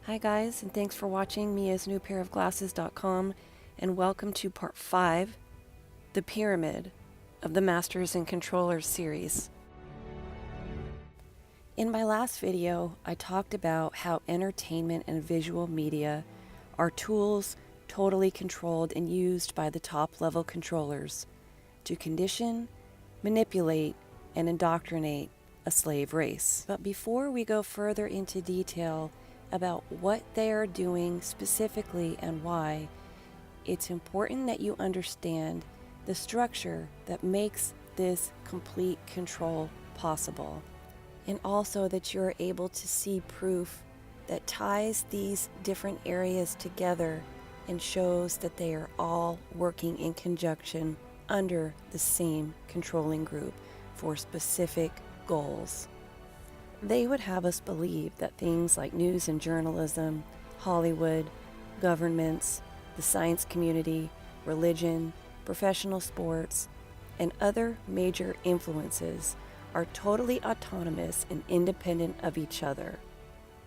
Hi guys, and thanks for watching miasnewpairofglasses.com, and welcome to part 5, the pyramid of the Masters and Controllers series. In my last video, I talked about how entertainment and visual media are tools totally controlled and used by the top-level controllers to condition, manipulate, and indoctrinate a slave race. But before we go further into detail about what they are doing specifically and why, it's important that you understand the structure that makes this complete control possible, and also that you're able to see proof that ties these different areas together and shows that they are all working in conjunction under the same controlling group for specific goals. They would have us believe that things like news and journalism, Hollywood, governments, the science community, religion, professional sports, and other major influences are totally autonomous and independent of each other.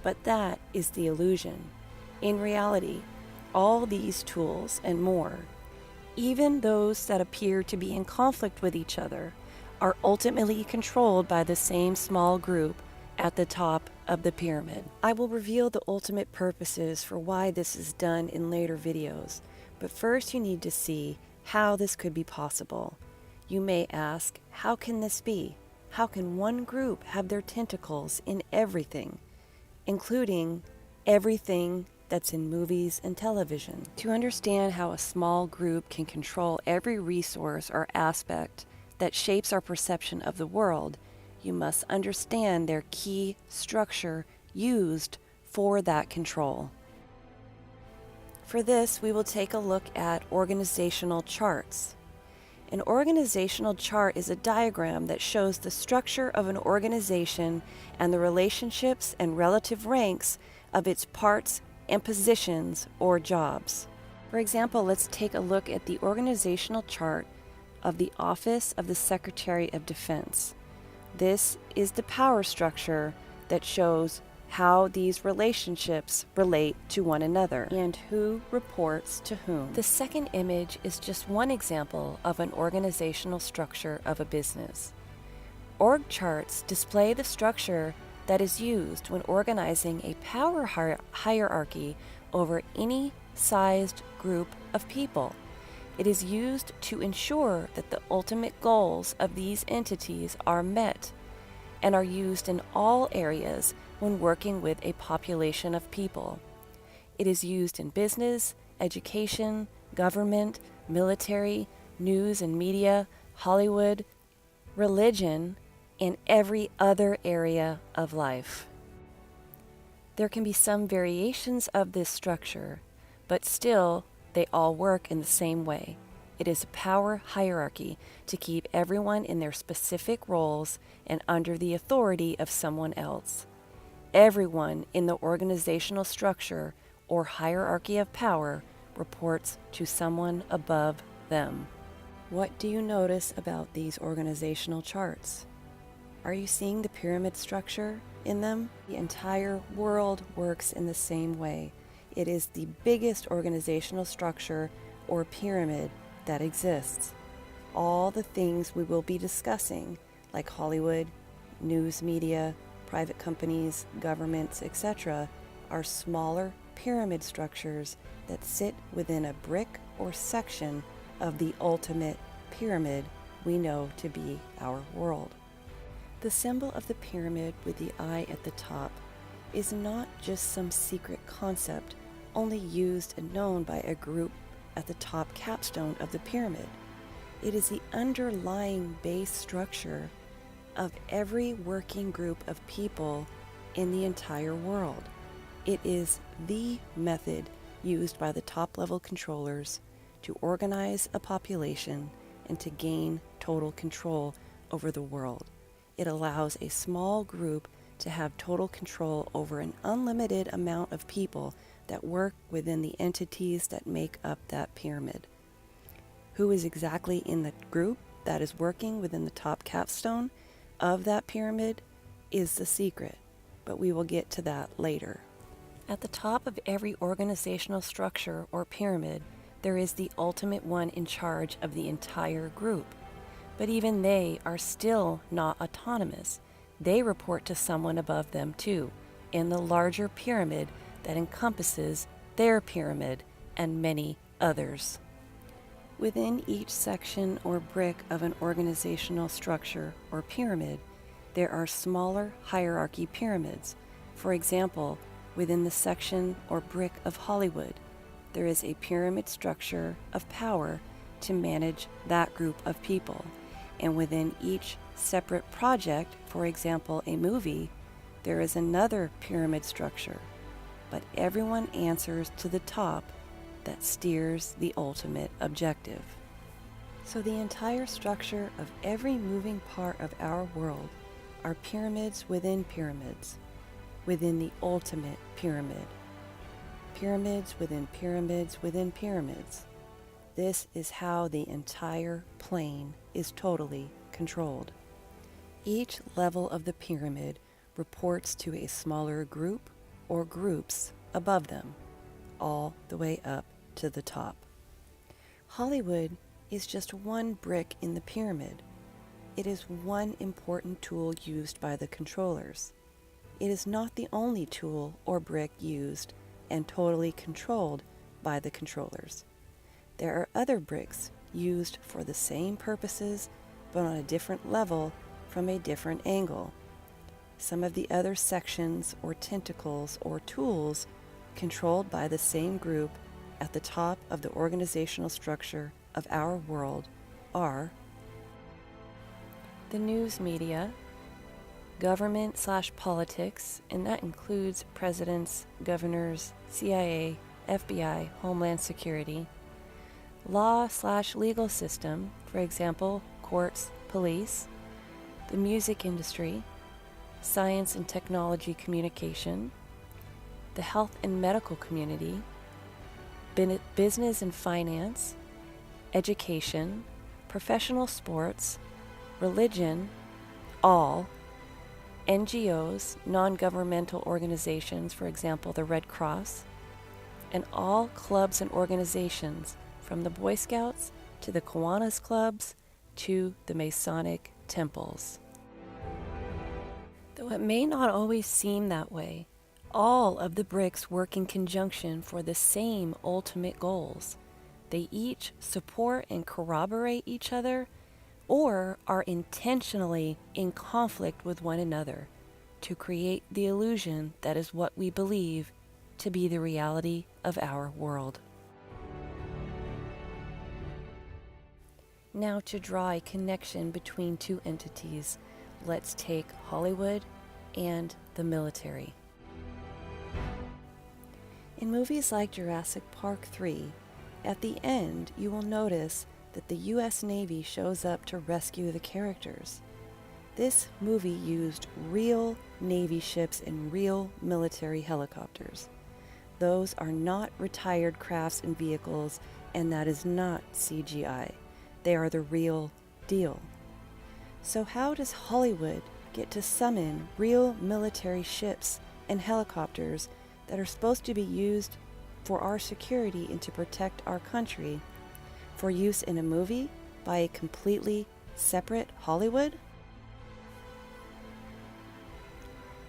But that is the illusion. In reality, all these tools and more, even those that appear to be in conflict with each other, are ultimately controlled by the same small group at the top of the pyramid. I will reveal the ultimate purposes for why this is done in later videos, but first you need to see how this could be possible. You may ask, how can this be? How can one group have their tentacles in everything, including everything that's in movies and television? To understand how a small group can control every resource or aspect that shapes our perception of the world, you must understand their key structure used for that control. For this, we will take a look at organizational charts. An organizational chart is a diagram that shows the structure of an organization and the relationships and relative ranks of its parts and positions or jobs. For example, let's take a look at the organizational chart of the Office of the Secretary of Defense. This is the power structure that shows how these relationships relate to one another and who reports to whom. The second image is just one example of an organizational structure of a business. Org charts display the structure that is used when organizing a power hierarchy over any sized group of people. It is used to ensure that the ultimate goals of these entities are met and are used in all areas when working with a population of people. It is used in business, education, government, military, news and media, Hollywood, religion, and every other area of life. There can be some variations of this structure, but still they all work in the same way. It is a power hierarchy to keep everyone in their specific roles and under the authority of someone else. Everyone in the organizational structure or hierarchy of power reports to someone above them. What do you notice about these organizational charts? Are you seeing the pyramid structure in them? The entire world works in the same way. It is the biggest organizational structure or pyramid that exists. All the things we will be discussing, like Hollywood, news media, private companies, governments, etc., are smaller pyramid structures that sit within a brick or section of the ultimate pyramid we know to be our world. The symbol of the pyramid with the eye at the top is not just some secret concept only used and known by a group at the top capstone of the pyramid. It is the underlying base structure of every working group of people in the entire world. It is the method used by the top-level controllers to organize a population and to gain total control over the world. It allows a small group to have total control over an unlimited amount of people that work within the entities that make up that pyramid. Who is exactly in the group that is working within the top capstone of that pyramid is the secret, but we will get to that later. At the top of every organizational structure or pyramid, there is the ultimate one in charge of the entire group. But even they are still not autonomous. They report to someone above them too, in the larger pyramid that encompasses their pyramid and many others. Within each section or brick of an organizational structure or pyramid, there are smaller hierarchy pyramids. For example, within the section or brick of Hollywood, there is a pyramid structure of power to manage that group of people. And within each separate project, for example, a movie, there is another pyramid structure. But everyone answers to the top that steers the ultimate objective. So the entire structure of every moving part of our world are pyramids within pyramids, within the ultimate pyramid. Pyramids within pyramids within pyramids. This is how the entire plane is totally controlled. Each level of the pyramid reports to a smaller group or groups above them, all the way up to the top. Hollywood is just one brick in the pyramid. It is one important tool used by the controllers. It is not the only tool or brick used and totally controlled by the controllers. There are other bricks used for the same purposes but on a different level from a different angle. Some of the other sections or tentacles or tools controlled by the same group at the top of the organizational structure of our world are the news media, government/politics, and that includes presidents, governors, CIA, FBI, Homeland Security, law/legal system, for example, courts, police, the music industry, science and technology communication, the health and medical community, business and finance, education, professional sports, religion, all, NGOs, non-governmental organizations, for example, the Red Cross, and all clubs and organizations, from the Boy Scouts to the Kiwanis clubs to the Masonic temples. Though it may not always seem that way, all of the bricks work in conjunction for the same ultimate goals. They each support and corroborate each other, or are intentionally in conflict with one another to create the illusion that is what we believe to be the reality of our world. Now, to draw a connection between two entities, let's take Hollywood and the military. In movies like Jurassic Park 3, at the end you will notice that the U.S. Navy shows up to rescue the characters. This movie used real Navy ships and real military helicopters. Those are not retired crafts and vehicles, and that is not CGI. They are the real deal. So how does Hollywood get to summon real military ships and helicopters that are supposed to be used for our security and to protect our country for use in a movie by a completely separate Hollywood?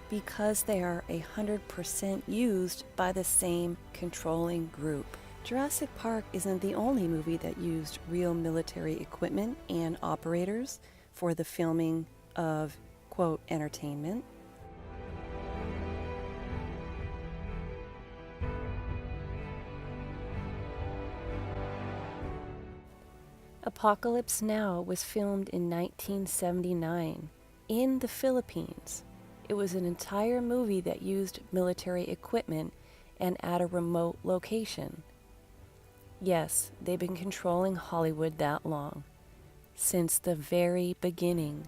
Because they are 100% used by the same controlling group. Jurassic Park isn't the only movie that used real military equipment and operators for the filming of, quote, entertainment. Apocalypse Now was filmed in 1979 in the Philippines. It was an entire movie that used military equipment and at a remote location. Yes, they've been controlling Hollywood that long, since the very beginning.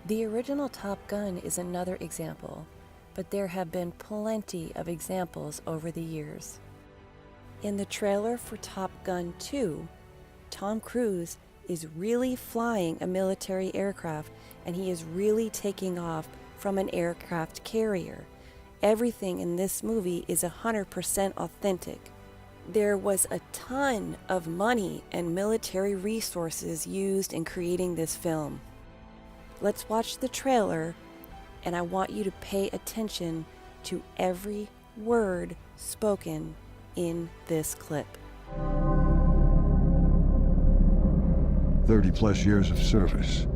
The original Top Gun is another example, but there have been plenty of examples over the years. In the trailer for Top Gun 2, Tom Cruise is really flying a military aircraft, and he is really taking off from an aircraft carrier. Everything in this movie is 100% authentic. There was a ton of money and military resources used in creating this film. Let's watch the trailer, and I want you to pay attention to every word spoken in this clip. 30+ years of service.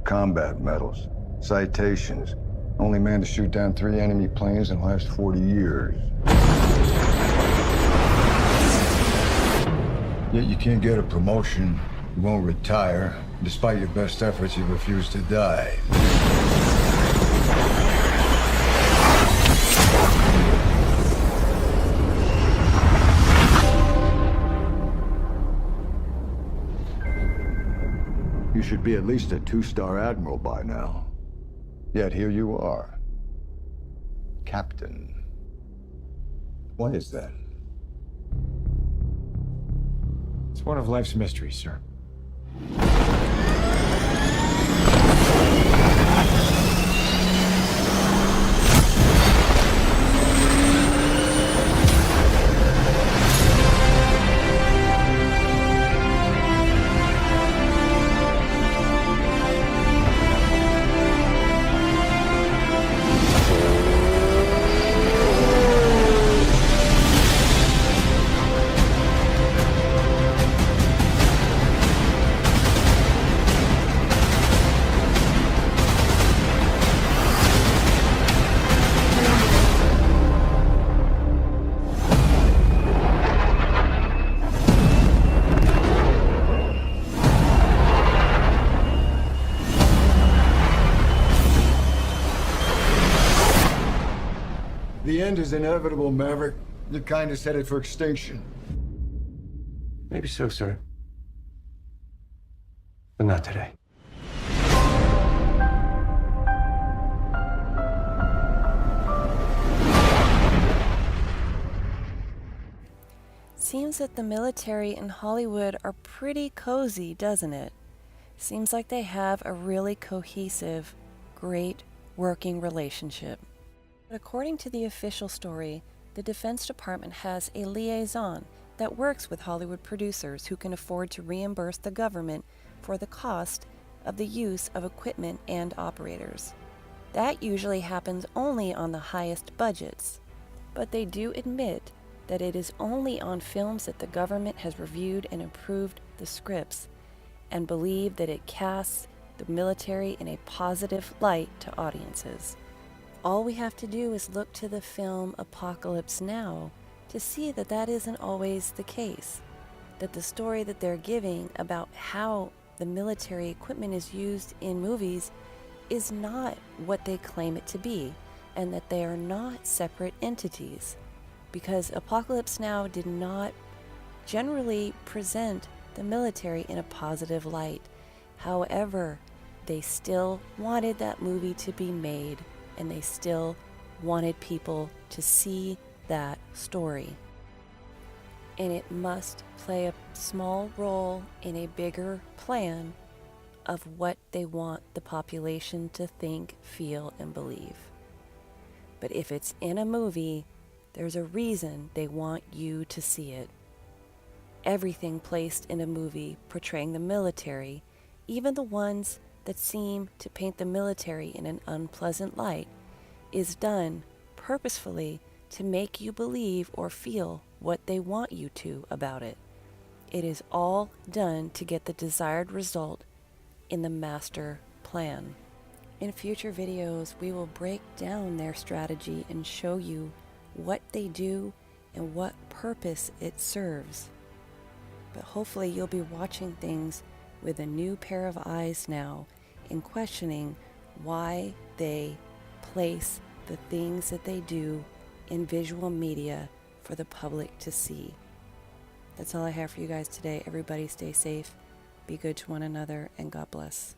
Combat medals, citations. Only man to shoot down 3 enemy planes in the last 40 years. Yet you can't get a promotion, you won't retire. Despite your best efforts, you refuse to die. You should be at least a 2-star admiral by now. Yet here you are, Captain. Why is that? It's one of life's mysteries, sir. The end is inevitable, Maverick. Your kind is headed for extinction. Maybe so, sir. But not today. Seems that the military in Hollywood are pretty cozy, doesn't it? Seems like they have a really cohesive, great working relationship. But according to the official story, the Defense Department has a liaison that works with Hollywood producers who can afford to reimburse the government for the cost of the use of equipment and operators. That usually happens only on the highest budgets, but they do admit that it is only on films that the government has reviewed and improved the scripts and believe that it casts the military in a positive light to audiences. All we have to do is look to the film Apocalypse Now to see that that isn't always the case, that the story that they're giving about how the military equipment is used in movies is not what they claim it to be, and that they are not separate entities, because Apocalypse Now did not generally present the military in a positive light. However, they still wanted that movie to be made, and they still wanted people to see that story. And it must play a small role in a bigger plan of what they want the population to think, feel, and believe. But if it's in a movie, there's a reason they want you to see it. Everything placed in a movie portraying the military, even the ones that seem to paint the military in an unpleasant light, is done purposefully to make you believe or feel what they want you to about it. It is all done to get the desired result in the master plan. In future videos, we will break down their strategy and show you what they do and what purpose it serves. But hopefully you'll be watching things with a new pair of eyes now in questioning why they place the things that they do in visual media for the public to see. That's all I have for you guys today. Everybody stay safe, be good to one another, and God bless.